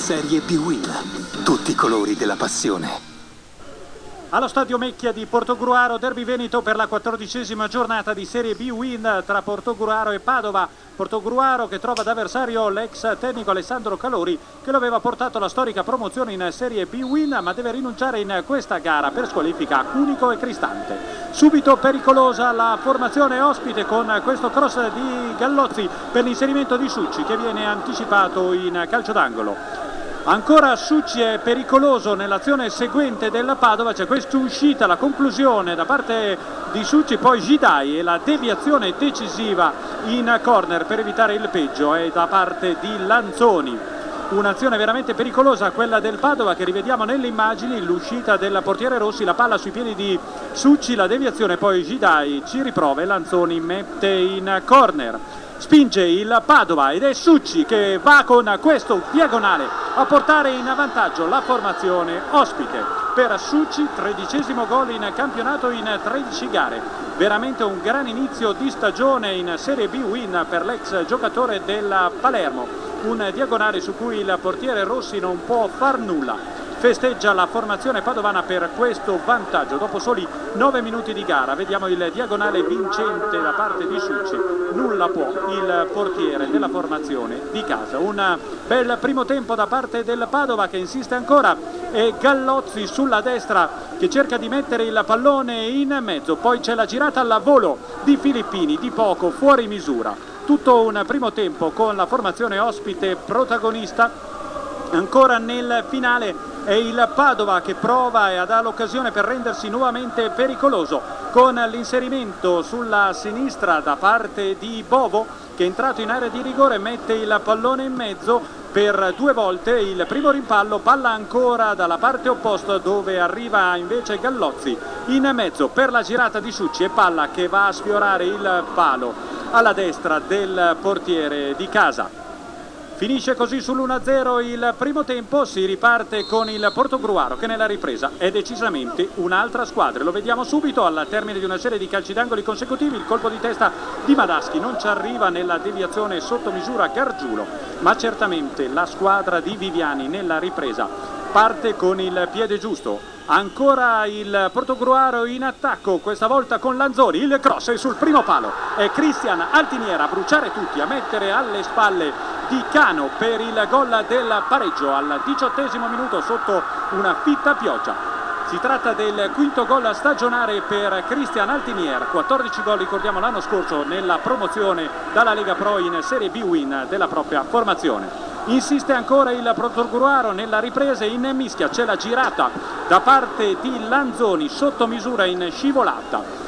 Serie B-Win. Tutti i colori della passione. Allo stadio Mecchia di Portogruaro, derby veneto per la 14ª giornata di Serie B-Win tra Portogruaro e Padova. Portogruaro che trova ad avversario l'ex tecnico Alessandro Calori, che lo aveva portato alla storica promozione in Serie B-Win, ma deve rinunciare in questa gara per squalifica Cunico e Cristante. Subito pericolosa la formazione ospite con questo cross di Gallozzi per l'inserimento di Succi, che viene anticipato in calcio d'angolo. Ancora Succi è pericoloso nell'azione seguente della Padova, c'è questa uscita, la conclusione da parte di Succi, poi Gidai e la deviazione decisiva in corner per evitare il peggio è da parte di Lanzoni. Un'azione veramente pericolosa quella del Padova che rivediamo nelle immagini, l'uscita del portiere Rossi, la palla sui piedi di Succi, la deviazione, poi Gidai ci riprova e Lanzoni mette in corner. Spinge il Padova ed è Succi che va con questo diagonale a portare in vantaggio la formazione ospite. Per Succi, 13° gol in campionato in 13 gare. Veramente un gran inizio di stagione in Serie B-Win per l'ex giocatore del Palermo. Un diagonale su cui il portiere Rossi non può far nulla. Festeggia la formazione padovana per questo vantaggio. Dopo soli 9 minuti di gara vediamo il diagonale vincente da parte di Succi. Nulla può il portiere della formazione di casa. Un bel primo tempo da parte del Padova che insiste ancora, e Gallozzi sulla destra che cerca di mettere il pallone in mezzo. Poi c'è la girata al volo di Filippini, di poco fuori misura. Tutto un primo tempo con la formazione ospite protagonista. Ancora nel finale è il Padova che prova e ha l'occasione per rendersi nuovamente pericoloso con l'inserimento sulla sinistra da parte di Bovo, che è entrato in area di rigore, mette il pallone in mezzo per 2 volte il primo rimpallo, palla ancora dalla parte opposta dove arriva invece Gallozzi in mezzo per la girata di Succi e palla che va a sfiorare il palo alla destra del portiere di casa. Finisce così sull'1-0 il primo tempo, si riparte con il Portogruaro che nella ripresa è decisamente un'altra squadra. Lo vediamo subito al termine di una serie di calci d'angoli consecutivi. Il colpo di testa di Madaschi non ci arriva nella deviazione sotto misura Gargiulo, ma certamente la squadra di Viviani nella ripresa parte con il piede giusto. Ancora il Portogruaro in attacco, questa volta con Lanzoni, il cross è sul primo palo, è Cristian Altiniera a bruciare tutti, a mettere alle spalle di Cano per il gol del pareggio al 18° minuto sotto una fitta pioggia. Si tratta del quinto gol stagionale per Cristian Altinier, 14 gol ricordiamo l'anno scorso nella promozione dalla Lega Pro in Serie B-Win della propria formazione. Insiste ancora il Portogruaro nella ripresa, in mischia c'è la girata da parte di Lanzoni sotto misura in scivolata.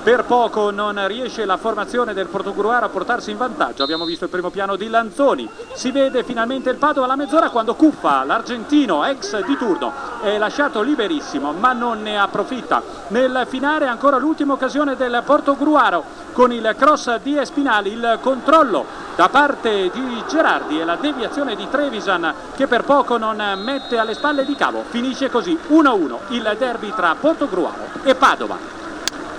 Per poco non riesce la formazione del Portogruaro a portarsi in vantaggio. Abbiamo visto il primo piano di Lanzoni. Si vede finalmente il Padova alla mezz'ora quando Cuffa, l'argentino ex di turno, è lasciato liberissimo ma non ne approfitta. Nel finale ancora l'ultima occasione del Portogruaro con il cross di Espinali, il controllo da parte di Gerardi e la deviazione di Trevisan che per poco non mette alle spalle di Cavo. Finisce così 1-1 il derby tra Portogruaro e Padova.